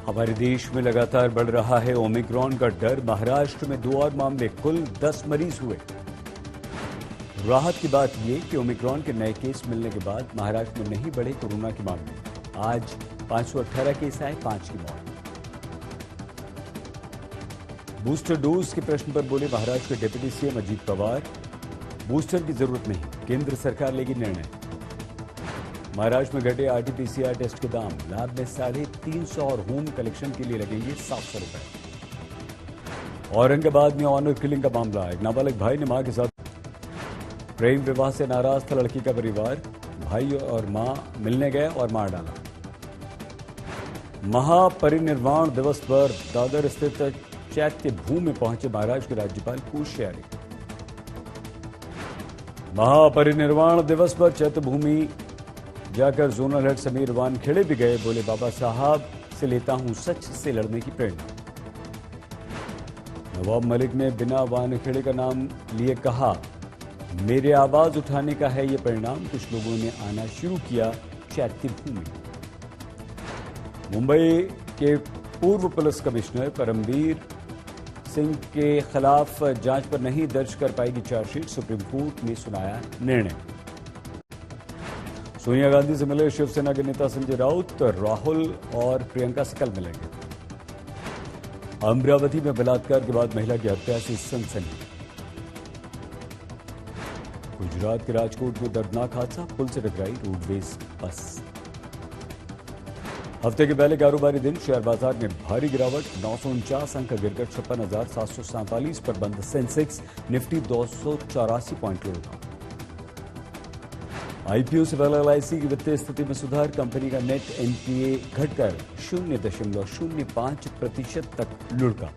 हमारे देश में लगातार बढ़ रहा है ओमिक्रॉन का डर। महाराष्ट्र में 2 और मामले, कुल 10 मरीज हुए। राहत की बात यह कि ओमिक्रॉन के नए केस मिलने के बाद महाराष्ट्र में नहीं बढ़े कोरोना के मामले। आज 518 केस आए, 5 की मौत। बूस्टर डोज के प्रश्न पर बोले महाराष्ट्र के deputy CM Ajit Pawar, booster की जरूरत नहीं, केंद्र सरकार लेगी निर्णय। महाराष्ट्र में घटे आरटीपीसीआर टेस्ट के दाम, लैब में 350 और होम कलेक्शन के लिए लगेंगे 700 रुपए। औरंगाबाद में ऑनर किलिंग का मामला, एक नाबालिग भाई ने मां के साथ प्रेम विवाह से नाराज था लड़की का परिवार। भाई और मां मिलने गए और मार डाला। महापरिनिर्वाण दिवस पर दादर स्थित चैत्य भूमि में पहुंचे महाराष्ट्र के राज्यपाल कोश्यारी। महापरिनिर्वाण दिवस पर चैत्य भूमि जाकर जोनल हेड समीर वानखेड़े भी गए। बोले बाबा साहब से लेता हूं सच से लड़ने की प्रेरणा। नवाब मलिक ने बिना वानखेड़े का नाम लिए कहा, मेरे आवाज उठाने का है ये परिणाम। कुछ लोगों ने आना शुरू किया चैत्य भूमि। मुंबई के पूर्व पुलिस कमिश्नर परमवीर सिंह के खिलाफ जांच पर नहीं दर्ज कर पाएगी चार्जशीट, सुप्रीम कोर्ट ने सुनाया निर्णय। सोनिया गांधी से मिले शिवसेना के नेता संजय राउत, राहुल और प्रियंका से कल मिलेंगे। अमरावती में बलात्कार के बाद महिला की हत्या से सनसनी। गुजरात के राजकोट में दर्दनाक हादसा, पुल से टकराई रोडवेज बस। हफ्ते के पहले कारोबारी दिन शेयर बाजार में भारी गिरावट, 949 अंक गिरकर 56,747 पर बंद। सेंसेक्स निफ्टी 284 पॉइंट लौटा। आईपीओ से पहले एलआईसी की वित्तीय स्थिति में सुधार, कंपनी का नेट एनपीए घटकर 0.05% तक लुढ़का।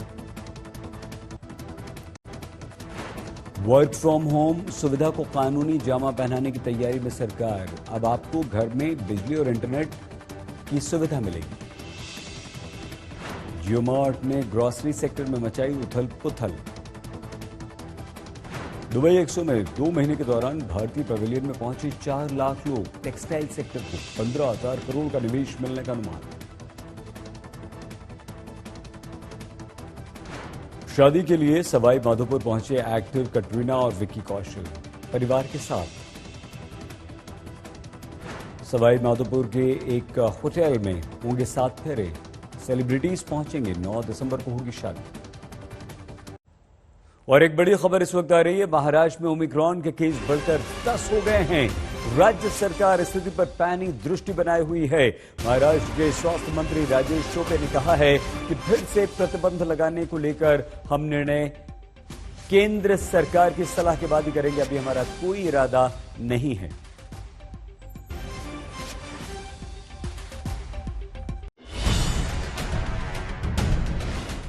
वर्क फ्रॉम होम सुविधा को कानूनी जामा पहनाने की तैयारी में सरकार। अब आपको घर में बिजली और इंटरनेट की सुविधा मिलेगी। जियो मार्ट ने ग्रोसरी सेक्टर में मचाई उथल पुथल। दुबई एक्सपो में 2 महीने के दौरान भारतीय पवेलियन में पहुंचे 4 लाख लोग। टेक्सटाइल सेक्टर को 15,000 करोड़ का निवेश मिलने का अनुमान। शादी के लिए सवाई माधोपुर पहुंचे एक्टर कटरीना और विक्की कौशल परिवार के साथ। सवाई माधोपुर के एक होटल में होंगे 7 फेरे। सेलिब्रिटीज पहुंचेंगे, 9 दिसंबर को होगी शादी। और एक बड़ी खबर इस वक्त आ रही है, महाराष्ट्र में ओमिक्रॉन के केस बढ़कर 10 हो गए हैं। राज्य सरकार स्थिति पर पैनी दृष्टि बनाए हुई है। महाराष्ट्र के स्वास्थ्य मंत्री राजेश टोपे ने कहा है कि फिर से प्रतिबंध लगाने को लेकर हम निर्णय केंद्र सरकार की सलाह के बाद ही करेंगे। अभी हमारा कोई इरादा नहीं है।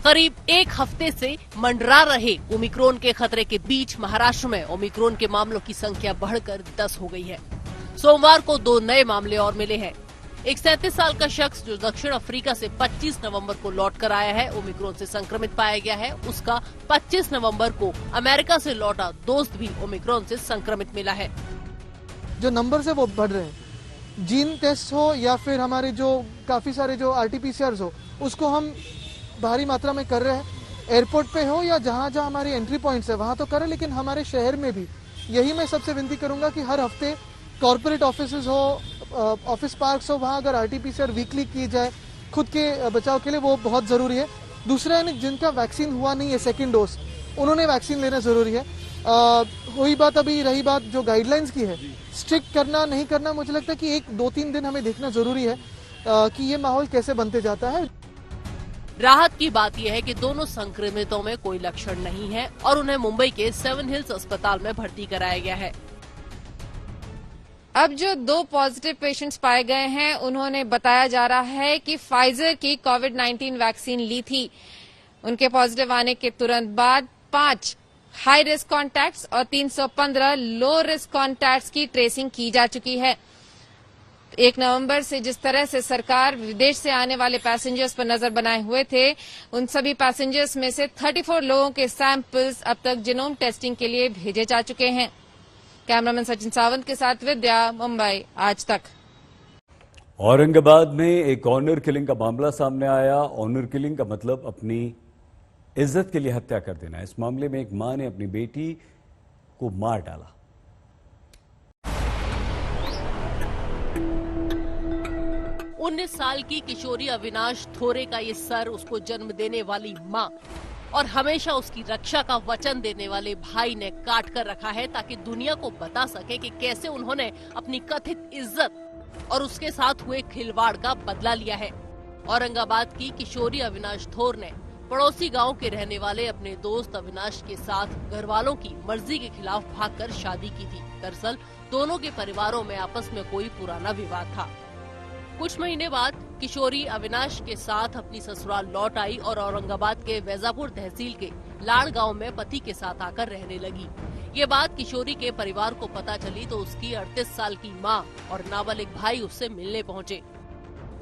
करीब 1 हफ्ते से मंडरा रहे ओमिक्रॉन के खतरे के बीच महाराष्ट्र में ओमिक्रॉन के मामलों की संख्या बढ़कर 10 हो गई है। सोमवार को 2 नए मामले और मिले हैं। एक 37 साल का शख्स जो दक्षिण अफ्रीका से 25 नवंबर को लौट कर आया है, ओमिक्रॉन से संक्रमित पाया गया है। उसका 25 नवंबर को अमेरिका से लौटा दोस्त भी ओमिक्रॉन से संक्रमित मिला है। जो नंबर है वो बढ़ रहे हैं। जीन टेस्ट हो या फिर हमारे जो काफी सारे जो आरटीपीसीआर हो, उसको हम भारी मात्रा में कर रहे हैं। एयरपोर्ट पे हो या जहाँ जहाँ हमारी एंट्री पॉइंट्स है वहाँ तो करें, लेकिन हमारे शहर में भी यही मैं सबसे विनती करूंगा कि हर हफ्ते कॉर्पोरेट ऑफिसेज हो, ऑफिस पार्क्स हो, वहाँ अगर आरटीपीसीआर वीकली की जाए खुद के बचाव के लिए, वो बहुत जरूरी है। दूसरा है जिनका वैक्सीन हुआ नहीं है सेकेंड डोज, उन्होंने वैक्सीन लेना जरूरी है। वही बात, अभी रही बात जो गाइडलाइंस की है, स्ट्रिक्ट करना नहीं करना, मुझे लगता है कि 1-2-3 दिन हमें देखना जरूरी है कि ये माहौल कैसे बनते जाता है। राहत की बात यह है कि दोनों संक्रमितों में कोई लक्षण नहीं है और उन्हें मुंबई के 7 हिल्स अस्पताल में भर्ती कराया गया है। अब जो 2 पॉजिटिव पेशेंट्स पाए गए हैं, उन्होंने बताया जा रहा है कि फाइजर की कोविड-19 वैक्सीन ली थी। उनके पॉजिटिव आने के तुरंत बाद 5 हाई रिस्क कॉन्टैक्ट्स और 315 लो रिस्क कॉन्टैक्ट्स की ट्रेसिंग की जा चुकी है। 1 नवंबर से जिस तरह से सरकार विदेश से आने वाले पैसेंजर्स पर नजर बनाए हुए थे, उन सभी पैसेंजर्स में से 34 लोगों के सैंपल्स अब तक जीनोम टेस्टिंग के लिए भेजे जा चुके हैं। कैमरामैन सचिन सावंत के साथ विद्या, मुंबई आज तक। औरंगाबाद में एक ऑनर किलिंग का मामला सामने आया। ऑनर किलिंग का मतलब अपनी इज्जत के लिए हत्या कर देना। इस मामले में एक मां ने अपनी बेटी को मार डाला। उन्नीस साल की किशोरी अविनाश थोरे का ये सर उसको जन्म देने वाली मां और हमेशा उसकी रक्षा का वचन देने वाले भाई ने काट कर रखा है ताकि दुनिया को बता सके कि कैसे उन्होंने अपनी कथित इज्जत और उसके साथ हुए खिलवाड़ का बदला लिया है। औरंगाबाद की किशोरी अविनाश थोर ने पड़ोसी गांव के रहने वाले अपने दोस्त अविनाश के साथ घर वालों की मर्जी के खिलाफ भागकर शादी की थी। दरअसल दोनों के परिवारों में आपस में कोई पुराना विवाद था। कुछ महीने बाद किशोरी अविनाश के साथ अपनी ससुराल लौट आई और औरंगाबाद के वैजापुर तहसील के लाड़ गांव में पति के साथ आकर रहने लगी। ये बात किशोरी के परिवार को पता चली तो उसकी 38 साल की मां और नाबालिग भाई उससे मिलने पहुंचे।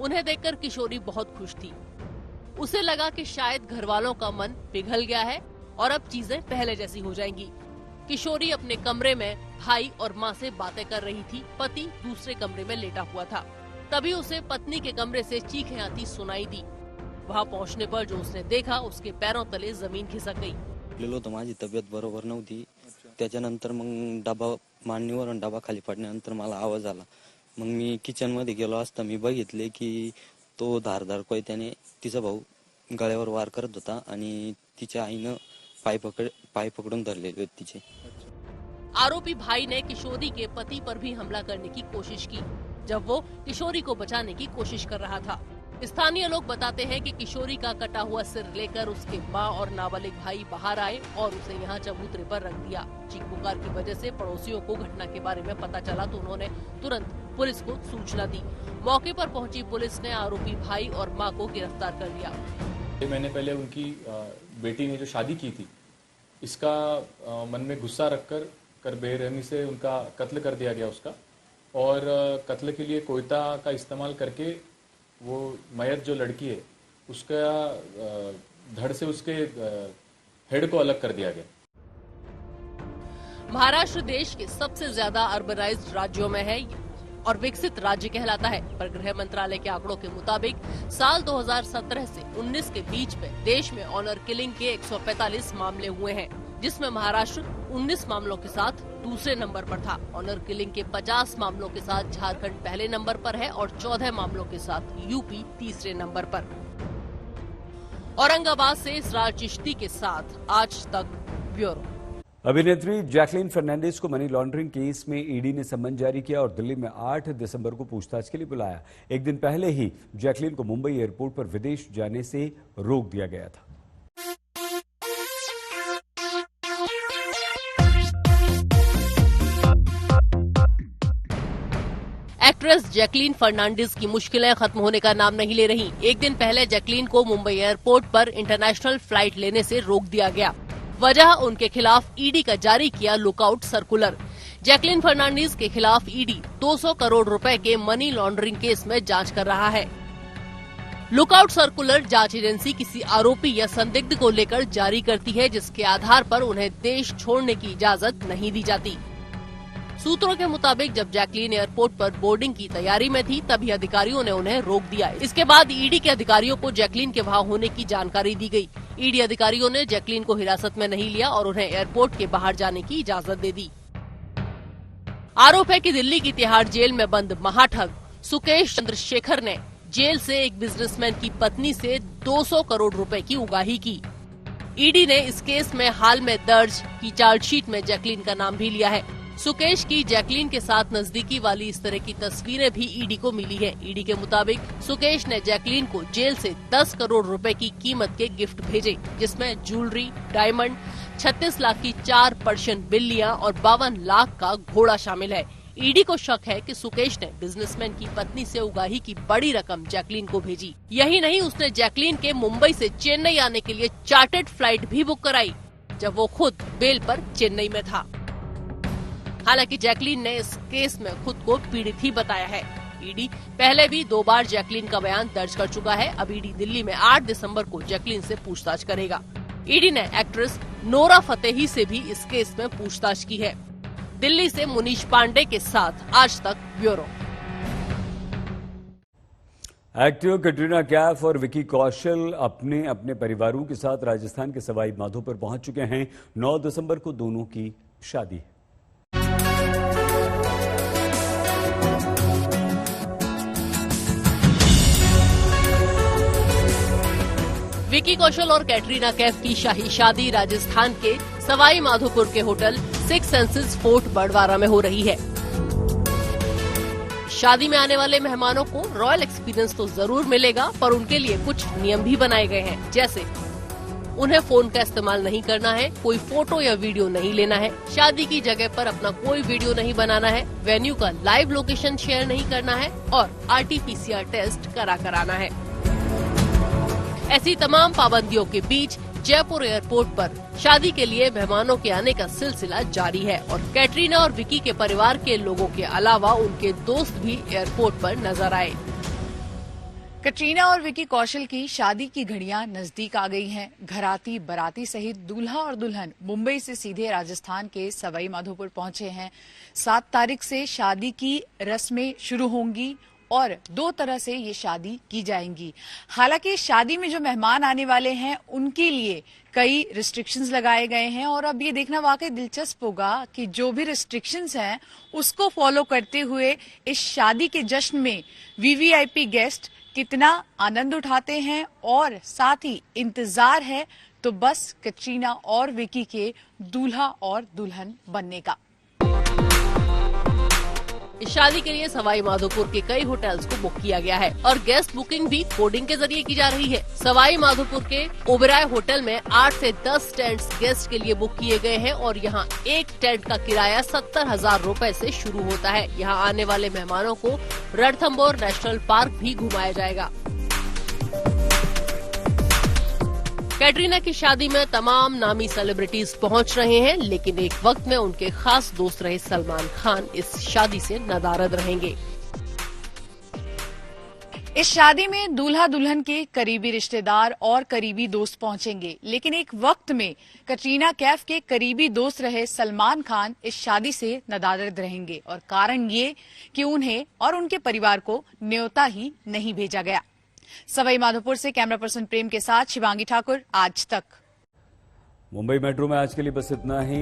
उन्हें देखकर किशोरी बहुत खुश थी। उसे लगा कि शायद घर वालों का मन पिघल गया है और अब चीजें पहले जैसी हो जाएंगी। किशोरी अपने कमरे में भाई और माँ से बातें कर रही थी। पति दूसरे कमरे में लेटा हुआ था। तभी उसे पत्नी के कमरे से चीखें आती सुनाई दी। वहां पहुंचने पर जो उसने देखा उसके पैरों तले जमीन खिसक गई। तर माझी तब्येत बरोबर नव्हती। त्याच्यानंतर मग डबा मांडणीवरून डबा खाली पडल्यानंतर मला आवाज आला। मग मी किचन मध्ये गेलो असता मी बघितले की तो धारदार कोयत्याने तिचा भाऊ गळ्यावर वार करत होता आणि तिच्या आईनं पाय पकडून धरलेले होते तिचे। आरोपी भाई ने किशोरी के पति पर भी हमला करने की कोशिश की जब वो किशोरी को बचाने की कोशिश कर रहा था। स्थानीय लोग बताते हैं कि किशोरी का कटा हुआ सिर लेकर उसके मां और नाबालिग भाई बाहर आए और उसे यहां चबूतरे पर रख दिया। चीख पुकार की वजह से पड़ोसियों को घटना के बारे में पता चला तो उन्होंने तुरंत पुलिस को सूचना दी। मौके पर पहुंची पुलिस ने आरोपी भाई और मां को गिरफ्तार कर लिया। मैंने पहले उनकी बेटी ने जो शादी की थी इसका मन में गुस्सा रखकर बेरहमी से उनका कत्ल कर दिया गया उसका, और कत्ल के लिए कोयता का इस्तेमाल करके वो मयत जो लड़की है उसका धड़ से उसके हेड को अलग कर दिया गया। महाराष्ट्र देश के सबसे ज्यादा अर्बनाइज्ड राज्यों में है और विकसित राज्य कहलाता है, पर गृह मंत्रालय के आंकड़ों के मुताबिक साल 2017 से 19 के बीच में देश में ऑनर किलिंग के 145 मामले हुए हैं, जिसमें महाराष्ट्र 19 मामलों के साथ दूसरे नंबर पर था। ऑनर किलिंग के 50 मामलों के साथ झारखंड पहले नंबर पर है और 14 मामलों के साथ यूपी तीसरे नंबर पर। औरंगाबाद से इसरार चिश्ती के साथ आज तक ब्यूरो। अभिनेत्री जैकलीन फर्नांडिस को मनी लॉन्ड्रिंग केस में ईडी ने सम्मन जारी किया और दिल्ली में 8 दिसंबर को पूछताछ के लिए बुलाया। एक दिन पहले ही जैकलीन को मुंबई एयरपोर्ट पर विदेश जाने से रोक दिया गया था। एक्ट्रेस जैकलीन फर्नांडिस की मुश्किलें खत्म होने का नाम नहीं ले रही। एक दिन पहले जैकलीन को मुंबई एयरपोर्ट पर इंटरनेशनल फ्लाइट लेने से रोक दिया गया। वजह उनके खिलाफ ईडी का जारी किया लुकआउट सर्कुलर। जैकलीन फर्नांडिस के खिलाफ ईडी 200 करोड़ रुपए के मनी लॉन्ड्रिंग केस में जांच कर रहा है। लुकआउट सर्कुलर जांच एजेंसी किसी आरोपी या संदिग्ध को लेकर जारी करती है, जिसके आधार पर उन्हें देश छोड़ने की इजाजत नहीं दी जाती। सूत्रों के मुताबिक जब जैकलीन एयरपोर्ट पर बोर्डिंग की तैयारी में थी तभी अधिकारियों ने उन्हें रोक दिया। इसके बाद ईडी के अधिकारियों को जैकलीन के वहां होने की जानकारी दी गई। ईडी अधिकारियों ने जैकलीन को हिरासत में नहीं लिया और उन्हें एयरपोर्ट के बाहर जाने की इजाजत दे दी। आरोप है कि दिल्ली की तिहाड़ जेल में बंद महाठग सुकेश चंद्रशेखर ने जेल से एक बिजनेसमैन की पत्नी से 200 करोड़ रुपए की उगाही की। ईडी ने इस केस में हाल में दर्ज की चार्जशीट में जैकलीन का नाम भी लिया है। सुकेश की जैकलीन के साथ नजदीकी वाली इस तरह की तस्वीरें भी ईडी को मिली है। ईडी के मुताबिक सुकेश ने जैकलीन को जेल से 10 करोड़ रुपए की कीमत के गिफ्ट भेजे, जिसमें ज्वेलरी, डायमंड, 36 लाख की 4 पर्शियन बिल्लियां और 52 लाख का घोड़ा शामिल है। ईडी को शक है कि सुकेश ने बिजनेसमैन की पत्नी से उगाही की बड़ी रकम जैकलीन को भेजी। यही नहीं, उसने जैकलीन के मुंबई से चेन्नई आने के लिए चार्टर्ड फ्लाइट भी बुक कराई, जब वो खुद बेल पर चेन्नई में था। हालांकि जैकलीन ने इस केस में खुद को पीड़ित ही बताया है। ईडी पहले भी 2 बार जैकलीन का बयान दर्ज कर चुका है। अब ईडी दिल्ली में 8 दिसंबर को जैकलीन से पूछताछ करेगा। ईडी ने एक्ट्रेस नोरा फतेही से भी इस केस में पूछताछ की है। दिल्ली से मुनीश पांडे के साथ आज तक ब्यूरो। एक्टर कटरीना कैफ और विकी कौशल अपने अपने परिवारों के साथ राजस्थान के सवाई माधोपुर पहुंच चुके हैं। 9 दिसंबर को दोनों की शादी है। विकी कौशल और कैटरीना कैफ की शाही शादी राजस्थान के सवाई माधोपुर के hotel Six Senses Fort Barwara में हो रही है। शादी में आने वाले मेहमानों को रॉयल एक्सपीरियंस तो जरूर मिलेगा, पर उनके लिए कुछ नियम भी बनाए गए हैं, जैसे उन्हें फोन का इस्तेमाल नहीं करना है, कोई फोटो या वीडियो नहीं लेना है, शादी की जगह पर अपना कोई वीडियो नहीं बनाना है, वेन्यू का लाइव लोकेशन शेयर नहीं करना है और RT-PCR टेस्ट कराना है। ऐसी तमाम पाबंदियों के बीच जयपुर एयरपोर्ट पर शादी के लिए मेहमानों के आने का सिलसिला जारी है और कैटरीना और विकी के परिवार के लोगों के अलावा उनके दोस्त भी एयरपोर्ट पर नजर आए। कटरीना और विकी कौशल की शादी की घड़ियां नजदीक आ गई हैं। घराती बाराती सहित दूल्हा और दुल्हन मुंबई से सीधे राजस्थान के सवाई माधोपुर पहुंचे हैं। 7 तारीख से शादी की रस्में शुरू होंगी और 2 तरह से ये शादी की जाएंगी। हालांकि शादी में जो मेहमान आने वाले हैं उनके लिए कई रिस्ट्रिक्शंस लगाए गए हैं और अब ये देखना वाकई दिलचस्प होगा कि जो भी रिस्ट्रिक्शंस हैं उसको फॉलो करते हुए इस शादी के जश्न में VVIP गेस्ट कितना आनंद उठाते हैं और साथ ही इंतजार है तो बस कटरीना और विकी के दूल्हा और दुल्हन बनने का। इस शादी के लिए सवाई माधोपुर के कई होटल्स को बुक किया गया है और गेस्ट बुकिंग भी कोडिंग के जरिए की जा रही है। सवाई माधोपुर के ओबेरॉय होटल में 8 से 10 टेंट्स गेस्ट के लिए बुक किए गए हैं और यहाँ एक टेंट का किराया 70,000 रुपए से शुरू होता है। यहाँ आने वाले मेहमानों को रणथंभौर नेशनल पार्क भी घुमाया जाएगा। कैटरीना की शादी में तमाम नामी सेलिब्रिटीज पहुंच रहे हैं, लेकिन एक वक्त में उनके खास दोस्त रहे सलमान खान इस शादी से नदारद रहेंगे। इस शादी में दूल्हा दुल्हन के करीबी रिश्तेदार और करीबी दोस्त पहुंचेंगे, लेकिन एक वक्त में कटरीना कैफ के करीबी दोस्त रहे सलमान खान इस शादी से नदारद रहेंगे और कारण ये कि उन्हें और उनके परिवार को न्योता ही नहीं भेजा गया। सवाई माधोपुर से कैमरा पर्सन प्रेम के साथ शिवांगी ठाकुर, आज तक। मुंबई मेट्रो में आज के लिए बस इतना ही।